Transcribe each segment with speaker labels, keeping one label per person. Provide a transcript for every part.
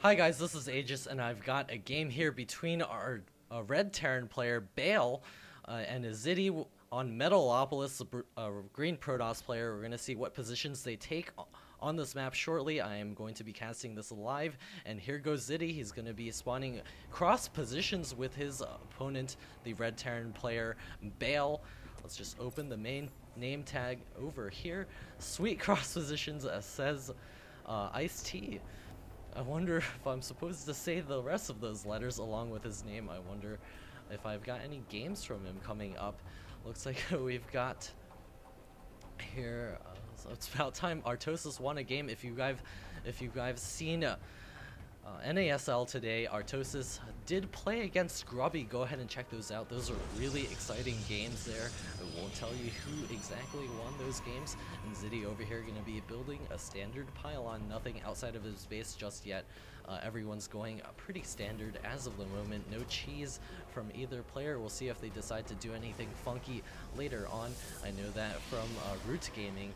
Speaker 1: Hi guys, this is Aegis, and I've got a game here between our red Terran player Bale and a Ziddy on Metalopolis, green Protoss player. We're gonna see what positions they take on this map shortly. I am going to be casting this live, and here goes Ziddy. He's gonna be spawning cross positions with his opponent, the red Terran player Bale. Let's just open the main name tag over here. Sweet cross positions, says Ice-T. I wonder if I'm supposed to say the rest of those letters along with his name. I wonder if I've got any games from him coming up. Looks like we've got here. So it's about time. Artosis won a game. If you guys seen NASL today, Artosis did play against Grubby. Go ahead and check those out. Those are really exciting games there. I won't tell you who exactly won those games. And Ziddy over here going to be building a standard pylon. Nothing outside of his base just yet. Everyone's going pretty standard as of the moment. No cheese from either player. We'll see if they decide to do anything funky later on. I know that from Root Gaming.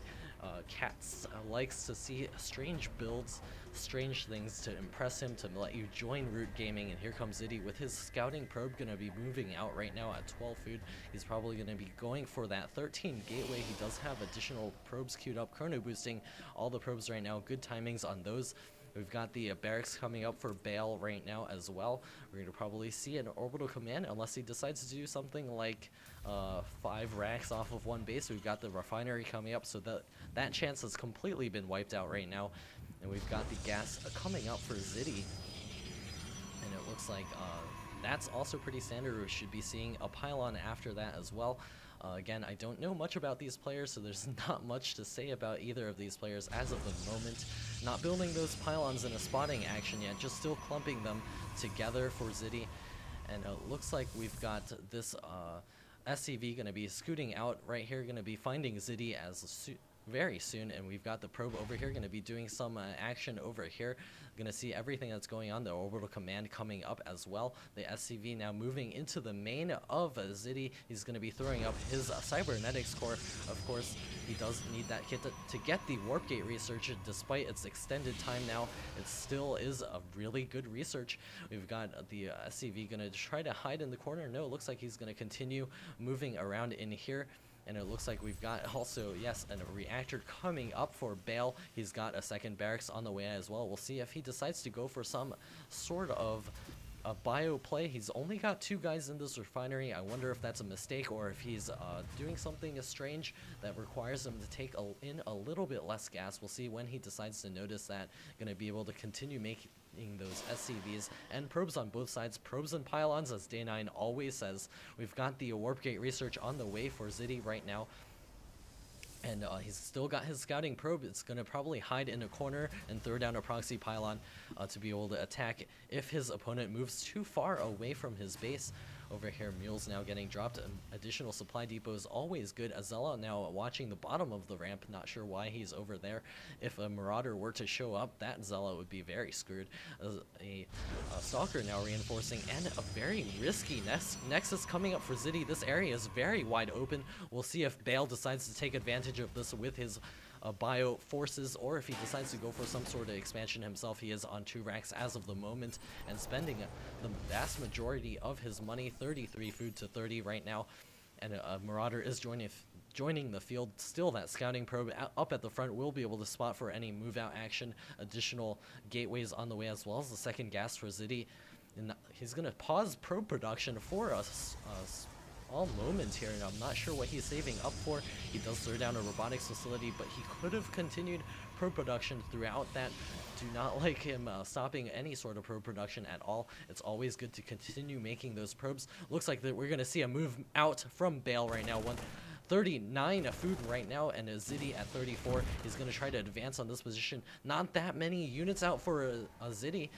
Speaker 1: Cats likes to see strange builds, strange things to impress him, to let you join Root Gaming. And here comes Ziddy with his scouting probe, gonna be moving out right now at 12 food. He's probably gonna be going for that 13 gateway. He does have additional probes queued up, chrono boosting all the probes right now. Good timings on those. We've got the barracks coming up for Bale right now as well. We're going to probably see an orbital command unless he decides to do something like 5 racks off of one base. We've got the refinery coming up, so that chance has completely been wiped out right now. And we've got the gas coming up for Ziddy. And it looks like that's also pretty standard. We should be seeing a pylon after that as well. Again, I don't know much about these players, so there's not much to say about either of these players as of the moment. Not building those pylons in a spotting action yet, just still clumping them together for Ziddy. And it looks like we've got this SCV going to be scooting out right here, going to be finding Ziddy as very soon, and we've got the probe over here going to be doing some action over here. Going to see everything that's going on. The orbital command coming up as well. The SCV now moving into the main of Ziddy. He's going to be throwing up his cybernetics core. Of course, he does need that kit to get the warp gate research. Despite its extended time now, it still is a really good research. We've got the SCV going to try to hide in the corner. No, it looks like he's going to continue moving around in here. And it looks like we've got also, yes, a reactor coming up for Bale. He's got a second barracks on the way as well. We'll see if he decides to go for some sort of a bio play. He's only got 2 guys in this refinery. I wonder if that's a mistake or if he's doing something strange that requires him to take in a little bit less gas. We'll see when he decides to notice that. Going to be able to continue making those SCVs and probes on both sides. Probes and pylons, as Day9 always says. We've got the warp gate research on the way for Ziddy right now. And he's still got his scouting probe. It's going to probably hide in a corner and throw down a proxy pylon to be able to attack if his opponent moves too far away from his base. Over here, Mule's now getting dropped. Additional supply depot is always good. Azella now watching the bottom of the ramp. Not sure why he's over there. If a Marauder were to show up, that Zella would be very screwed. A Stalker now reinforcing, and a very risky Nexus coming up for Ziddy. This area is very wide open. We'll see if Bale decides to take advantage of this with his bio forces, or if he decides to go for some sort of expansion himself. He is on 2 racks as of the moment and spending the vast majority of his money, 33 food to 30 right now. And a Marauder is joining the field. Still, that scouting probe up at the front will be able to spot for any move out action. Additional gateways on the way, as well as the second gas for Ziddy. And he's going to pause probe production for us all moment here, and I'm not sure what he's saving up for. He does throw down a robotics facility, but he could have continued probe production throughout that. Do not like him stopping any sort of probe production at all. It's always good to continue making those probes. Looks like that we're going to see a move out from Bale right now. 139 food right now, and a Ziddy at 34. He's going to try to advance on this position. Not that many units out for a Ziddy.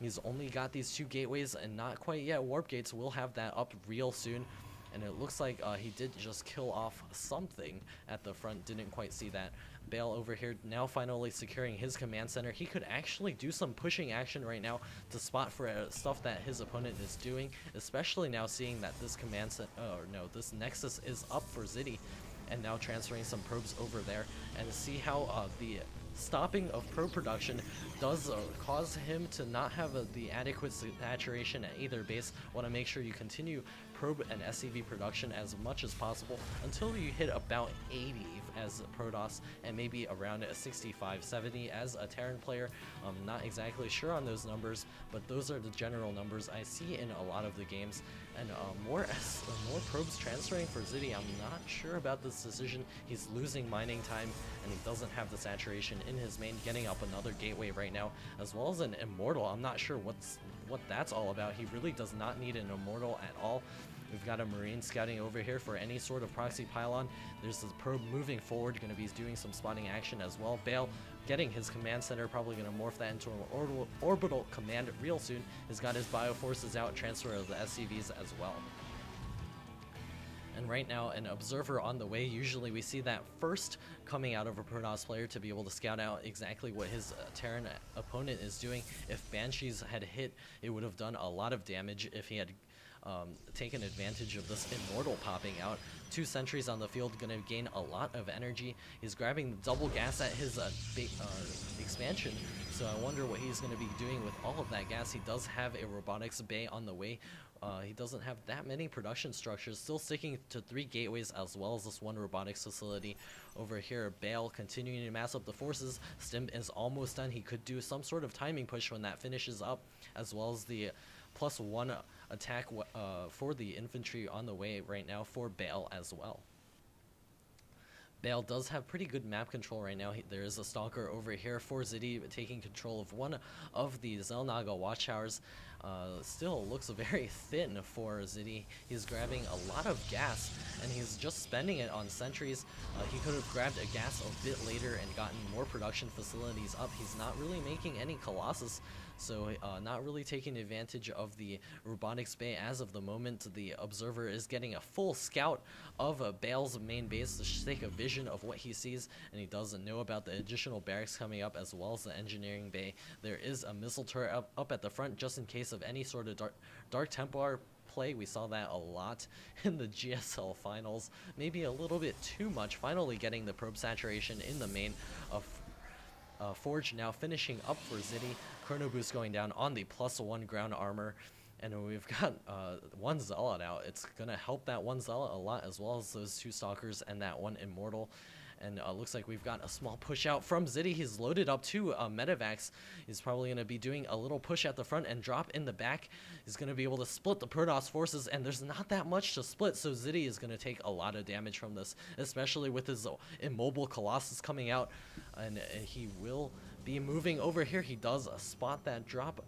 Speaker 1: He's only got these 2 gateways and not quite yet warp gates. We'll have that up real soon. And it looks like he did just kill off something at the front. Didn't quite see that. Bale over here now finally securing his command center. He could actually do some pushing action right now to spot for stuff that his opponent is doing, especially now seeing that this this Nexus is up for Ziddy. and now transferring some probes over there, and see how the stopping of probe production does cause him to not have the adequate saturation at either base. Want to make sure you continue probe and SCV production as much as possible until you hit about 80 as Protoss, and maybe around 65, 70 as a Terran player. I'm not exactly sure on those numbers, but those are the general numbers I see in a lot of the games. And more probes transferring for Ziddy. I'm not sure about this decision. He's losing mining time, and he doesn't have the saturation in his main, getting up another gateway right now, as well as an Immortal. I'm not sure what that's all about. He really does not need an Immortal at all. We've got a Marine scouting over here for any sort of proxy pylon. There's the probe moving forward, going to be doing some spotting action as well. Bale getting his command center, probably going to morph that into an orbital command real soon. He's got his bioforces out, transfer of the SCVs as well. And right now, an observer on the way. Usually we see that first coming out of a Protoss player to be able to scout out exactly what his Terran opponent is doing. If Banshees had hit, it would have done a lot of damage if he had taken advantage of this Immortal popping out. 2 sentries on the field, going to gain a lot of energy. He's grabbing the double gas at his expansion, so I wonder what he's going to be doing with all of that gas. He does have a robotics bay on the way. He doesn't have that many production structures, still sticking to 3 gateways as well as this 1 robotics facility. Over here, Bale continuing to mass up the forces. Stim is almost done. He could do some sort of timing push when that finishes up, as well as the +1 attack for the infantry on the way right now for Bale as well. Bale does have pretty good map control right now. There is a stalker over here for Ziddy taking control of one of the Xel'Naga watchtowers. Still looks very thin for Ziddy. He's grabbing a lot of gas, and he's just spending it on sentries. He could have grabbed a gas a bit later and gotten more production facilities up. He's not really making any Colossus, so not really taking advantage of the robotics bay as of the moment. The observer is getting a full scout of Bale's main base to take a vision of what he sees, and he doesn't know about the additional barracks coming up as well as the engineering bay. There is a missile turret up at the front just in case of any sort of Dark Templar play. We saw that a lot in the GSL finals, maybe a little bit too much. Finally getting the probe saturation in the main of Forge now finishing up for Ziddy. Chrono Boost going down on the +1 ground armor, and we've got 1 Zealot out. It's gonna help that 1 Zealot a lot, as well as those 2 Stalkers and that 1 Immortal. And looks like we've got a small push out from Ziddy. He's loaded up 2 Medivacs. He's probably going to be doing a little push at the front and drop in the back. He's going to be able to split the Protoss forces, and there's not that much to split, so Ziddy is going to take a lot of damage from this, especially with his immobile Colossus coming out. And he will be moving over here. He does spot that drop.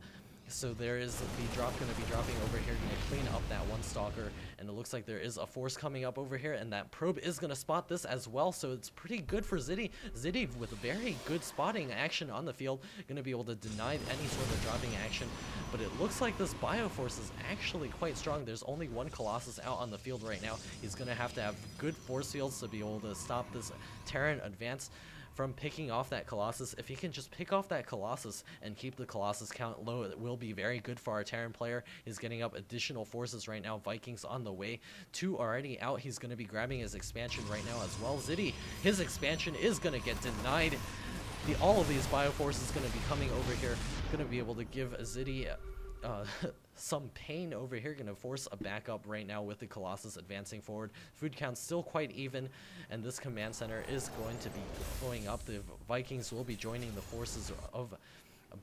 Speaker 1: So there is the drop going to be dropping over here, going to clean up that 1 Stalker, and it looks like there is a force coming up over here, and that probe is going to spot this as well, so it's pretty good for Ziddy. Ziddy with very good spotting action on the field, going to be able to deny any sort of dropping action, but it looks like this Bioforce is actually quite strong. There's only 1 Colossus out on the field right now. He's going to have good force fields to be able to stop this Terran advance from picking off that Colossus. If he can just pick off that Colossus and keep the Colossus count low, it will be very good for our Terran player. He's getting up additional forces right now. Vikings on the way. 2 already out. He's going to be grabbing his expansion right now as well. Ziddy, his expansion is going to get denied. All of these Bioforces going to be coming over here. Going to be able to give Ziddy some pain over here. Going to force a backup right now with the Colossus advancing forward. Food count's still quite even, and this command center is going to be going up. The Vikings will be joining the forces of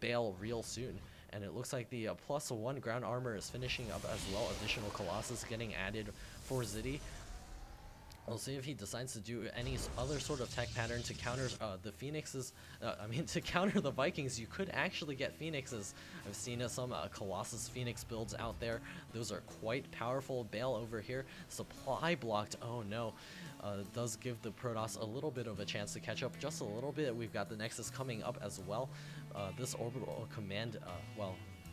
Speaker 1: Bale real soon, and it looks like the +1 ground armor is finishing up as well. Additional Colossus getting added for Ziddy. We'll see if he decides to do any other sort of tech pattern to counter the Phoenixes. To counter the Vikings, you could actually get Phoenixes. I've seen some Colossus Phoenix builds out there. Those are quite powerful. Bale over here, supply blocked. Oh no. Does give the Protoss a little bit of a chance to catch up, just a little bit. We've got the Nexus coming up as well. This orbital command,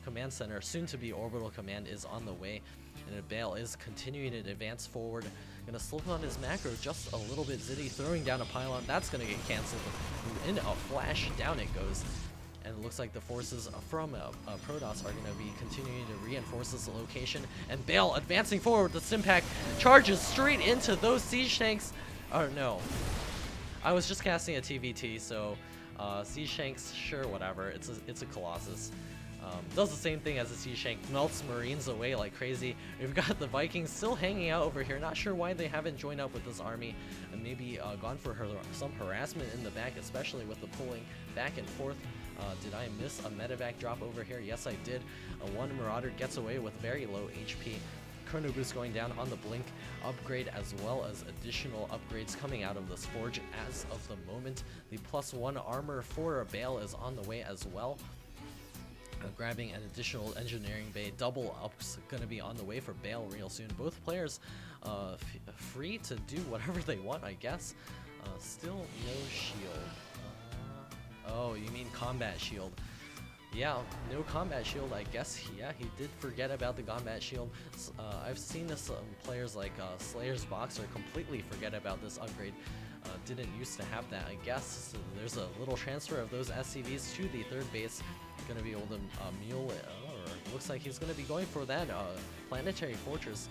Speaker 1: command center, soon to be orbital command, is on the way. And Bale is continuing to advance forward. Gonna slip on his macro just a little bit. Ziddy throwing down a pylon. That's gonna get canceled. In a flash, down it goes. And it looks like the forces from Protoss are gonna be continuing to reinforce this location. And Bale advancing forward with the Stimpack charges straight into those siege tanks. Oh no. I was just casting a TVT, so Sea Shanks, sure, whatever. It's a Colossus. Does the same thing as a Sea Shank, melts Marines away like crazy. We've got the Vikings still hanging out over here. Not sure why they haven't joined up with this army and maybe gone for some harassment in the back, especially with the pulling back and forth. Did I miss a medevac drop over here? Yes, I did. One Marauder gets away with very low HP. Chrono Boost going down on the Blink upgrade, as well as additional upgrades coming out of this Forge as of the moment. The +1 armor for Bale is on the way as well. Grabbing an additional engineering bay, double ups going to be on the way for Bale real soon. Both players free to do whatever they want, I guess. Still no shield. Oh, you mean combat shield. Yeah, no combat shield, I guess. Yeah, he did forget about the combat shield. I've seen this players like Slayer's Boxer completely forget about this upgrade. Didn't used to have that, I guess. So there's a little transfer of those SCVs to the third base. Gonna be able to mule it. Or looks like he's gonna be going for that planetary fortress.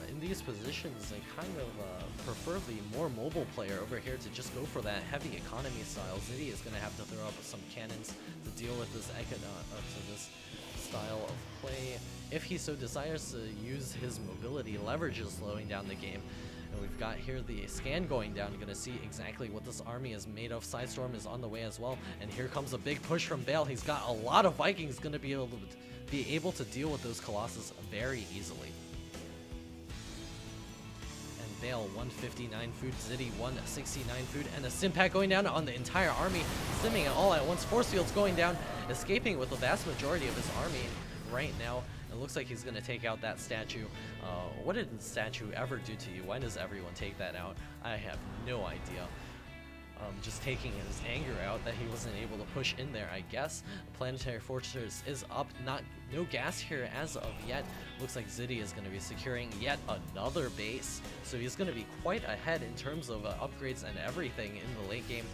Speaker 1: In these positions, I kind of prefer the more mobile player over here to just go for that heavy economy style. Ziddy is going to have to throw up some cannons to deal with this this style of play. If he so desires to use his mobility, leverage is slowing down the game. And we've got here the scan going down. You're going to see exactly what this army is made of. Sidestorm is on the way as well. And here comes a big push from Bale. He's got a lot of Vikings going to be able to deal with those Colossus very easily. Bale 159 food, Ziddy 169 food, and a Simpack going down on the entire army, simming it all at once. Force fields going down, escaping with the vast majority of his army right now. It looks like he's going to take out that statue. What did the statue ever do to you? Why does everyone take that out? I have no idea. Just taking his anger out that he wasn't able to push in there, I guess. Planetary Fortress is up, no gas here as of yet. Looks like Ziddy is going to be securing yet another base, so he's going to be quite ahead in terms of upgrades and everything in the late game.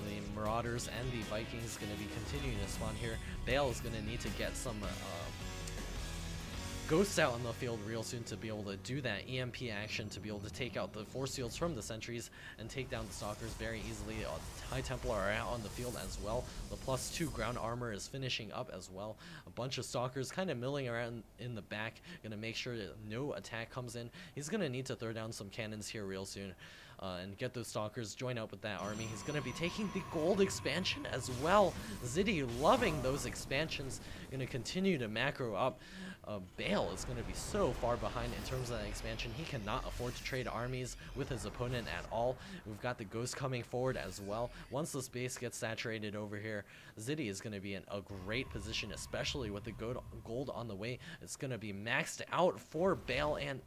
Speaker 1: The Marauders and the Vikings going to be continuing to spawn here. Bale is going to need to get some Ghosts out on the field real soon to be able to do that EMP action, to be able to take out the force fields from the sentries and take down the stalkers very easily. High Templar are out on the field as well. The +2 ground armor is finishing up as well. A bunch of stalkers kind of milling around in the back, gonna make sure that no attack comes in. He's gonna need to throw down some cannons here real soon. And get those stalkers, join up with that army. He's going to be taking the gold expansion as well. Ziddy loving those expansions, going to continue to macro up. Bale is going to be so far behind in terms of that expansion. He cannot afford to trade armies with his opponent at all. We've got the Ghost coming forward as well. Once this base gets saturated over here, Ziddy is going to be in a great position, especially with the gold on the way. It's going to be maxed out for Bale and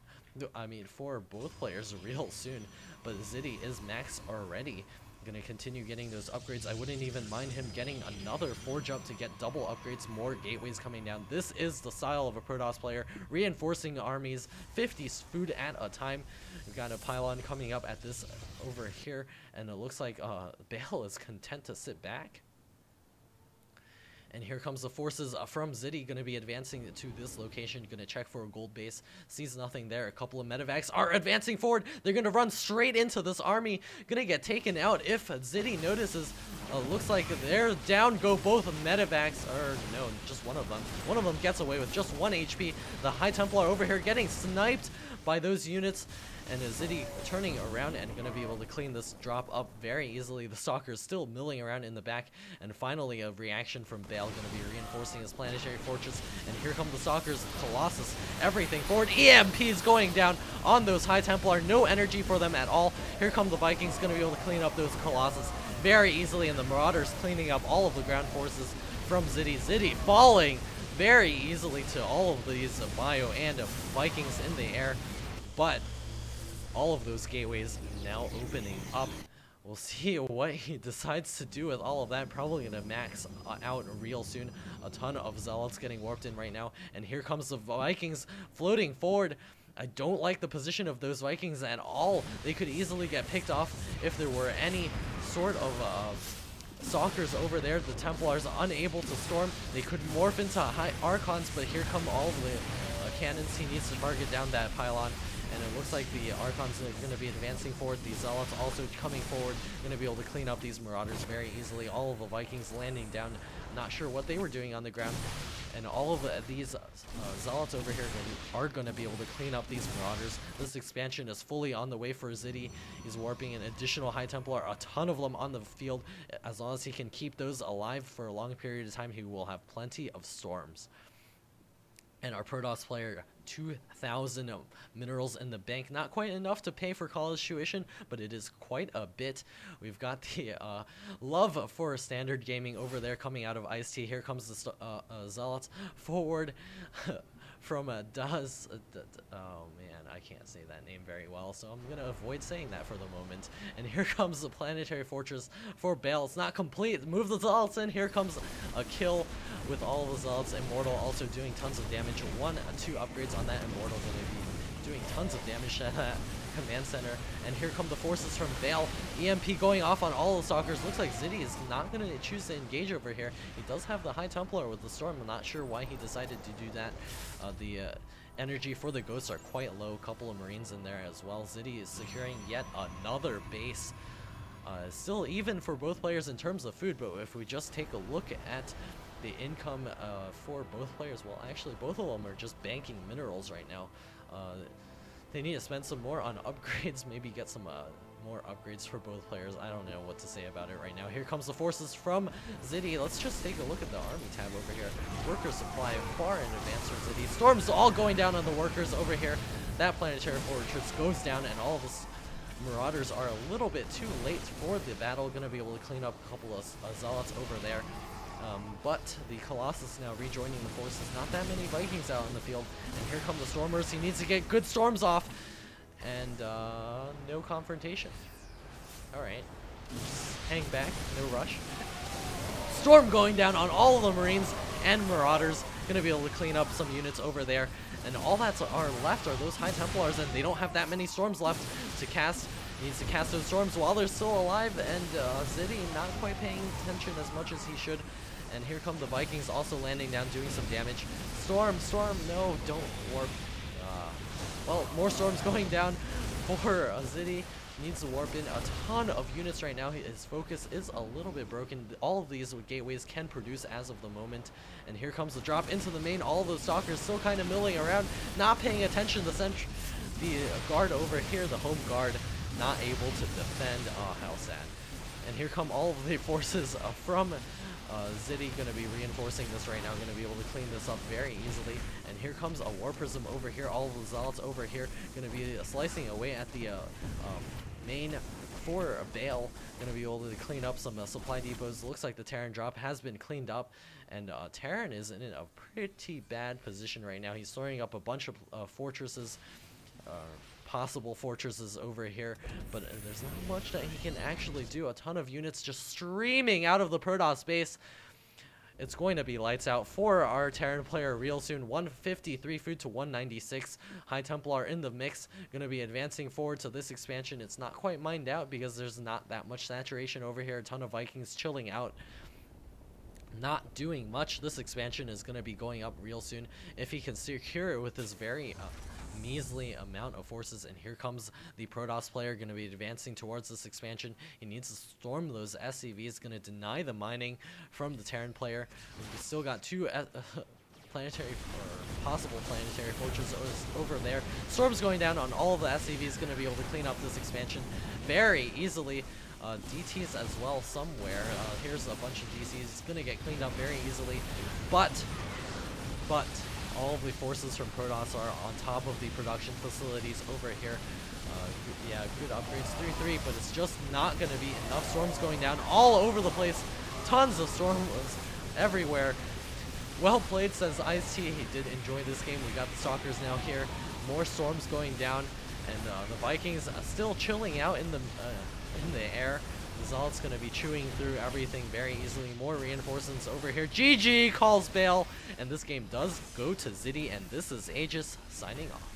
Speaker 1: for both players real soon, but Ziddy is max already. Gonna continue getting those upgrades. I wouldn't even mind him getting another forge up to get double upgrades, more gateways coming down. This is the style of a Protoss player, reinforcing armies, 50 food at a time. We've got a pylon coming up at this over here, and it looks like Bale is content to sit back. And here comes the forces from Ziddy, going to be advancing to this location, going to check for a gold base, sees nothing there. A couple of medevacs are advancing forward. They're going to run straight into this army, going to get taken out if Ziddy notices. Looks like they're down, go both medevacs, or no, just one of them. One of them gets away with just 1 HP. The High Templar over here getting sniped by those units. And Ziddy turning around and going to be able to clean this drop up very easily. The Stalkers still milling around in the back. And finally a reaction from Bale, going to be reinforcing his planetary fortress. And here come the Stalkers, Colossus, everything forward. EMPs going down on those High Templar. No energy for them at all. Here come the Vikings, going to be able to clean up those Colossus very easily. And the Marauders cleaning up all of the ground forces from Ziddy. Ziddy falling very easily to all of these Bio and Vikings in the air. But all of those gateways now opening up. We'll see what he decides to do with all of that. Probably going to max out real soon. A ton of Zealots getting warped in right now. And here comes the Vikings floating forward. I don't like the position of those Vikings at all. They could easily get picked off if there were any sort of Stalkers over there. The Templars unable to storm. They could morph into High Archons, but here come all of the cannons. He needs to target down that pylon. and it looks like the Archons are going to be advancing forward. The Zealots also coming forward, going to be able to clean up these Marauders very easily. All of the Vikings landing down, not sure what they were doing on the ground. And all of these Zealots over here are going to be able to clean up these Marauders. This expansion is fully on the way for Ziddy. He's warping an additional High Templar, a ton of them on the field. As long as he can keep those alive for a long period of time, he will have plenty of storms. And our Protoss player, 2,000 minerals in the bank. Not quite enough to pay for college tuition, but it is quite a bit. We've got the love for standard gaming over there coming out of Ice-T. Here comes the Zealots forward from Daz. Oh man, I can't say that name very well, so I'm going to avoid saying that for the moment. And here comes the Planetary Fortress for Bale. It's not complete. Move the Zealots in. Here comes a kill with all of the Zealots. Immortal also doing tons of damage. 2 upgrades on that Immortal, going to be doing tons of damage to that command center. And here come the forces from Bale. EMP going off on all the Stalkers. Looks like Ziddy is not going to choose to engage over here. He does have the High Templar with the Storm. I'm not sure why he decided to do that. The energy for the Ghosts are quite low. A couple of Marines in there as well. Ziddy is securing yet another base. Still even for both players in terms of food, but if we just take a look at the income for both players, well, actually both of them are just banking minerals right now. They need to spend some more on upgrades, maybe get some more upgrades for both players. I don't know what to say about it right now. Here comes the forces from Ziddy. Let's just take a look at the army tab over here. Worker supply far in advance from Ziddy. Storms all going down on the workers over here. That Planetary Fortress goes down, and all of this Marauders are a little bit too late for the battle. Going to be able to clean up a couple of Zealots over there. But the Colossus now rejoining the forces. Not that many Vikings out in the field. And here come the Stormers. He needs to get good storms off. And no confrontation. Alright. Hang back. No rush. Storm going down on all of the Marines and Marauders. Going to be able to clean up some units over there. And all that are left are those High Templars. And they don't have that many storms left to cast. He needs to cast those storms while they're still alive. And Ziddy not quite paying attention as much as he should. And here come the Vikings also landing down, doing some damage. Storm, no, don't warp. Well, more storms going down for Ziddy. Needs to warp in a ton of units right now. His focus is a little bit broken. All of these gateways can produce as of the moment. And here comes the drop into the main. All of those Stalkers still kind of milling around, not paying attention. The guard over here, the home guard, not able to defend. Oh, how sad. And here come all of the forces from Ziddy, going to be reinforcing this right now, going to be able to clean this up very easily. And here comes a War Prism over here, all of the Zealots over here, going to be slicing away at the main for Bale. Going to be able to clean up some supply depots. Looks like the Terran drop has been cleaned up, and Terran is in a pretty bad position right now. He's storing up a bunch of fortresses, possible fortresses over here, but there's not much that he can actually do. A ton of units just streaming out of the Protoss base. It's going to be lights out for our Terran player real soon. 153 food to 196. High Templar in the mix. Going to be advancing forward to this expansion. It's not quite mined out because there's not that much saturation over here. A ton of Vikings chilling out, not doing much. This expansion is going to be going up real soon if he can secure it with his very measly amount of forces. And here comes the Protoss player, going to be advancing towards this expansion. He needs to storm those SCVs, going to deny the mining from the Terran player. We've still got 2 planetary or possible planetary fortresses over there. Storms going down on all of the SCVs, going to be able to clean up this expansion very easily. DTs as well somewhere. Here's a bunch of DCs. It's going to get cleaned up very easily, but all of the forces from Protoss are on top of the production facilities over here. Yeah, good upgrades, 3-3, but it's just not going to be enough. Storms going down all over the place. Tons of storms everywhere. Well played, says Ice-T. He did enjoy this game. We got the Stalkers now here. More storms going down, and the Vikings still chilling out in the air. The Zealot's going to be chewing through everything very easily. More reinforcements over here. GG calls Bale. And this game does go to Ziddy. And this is Aegis signing off.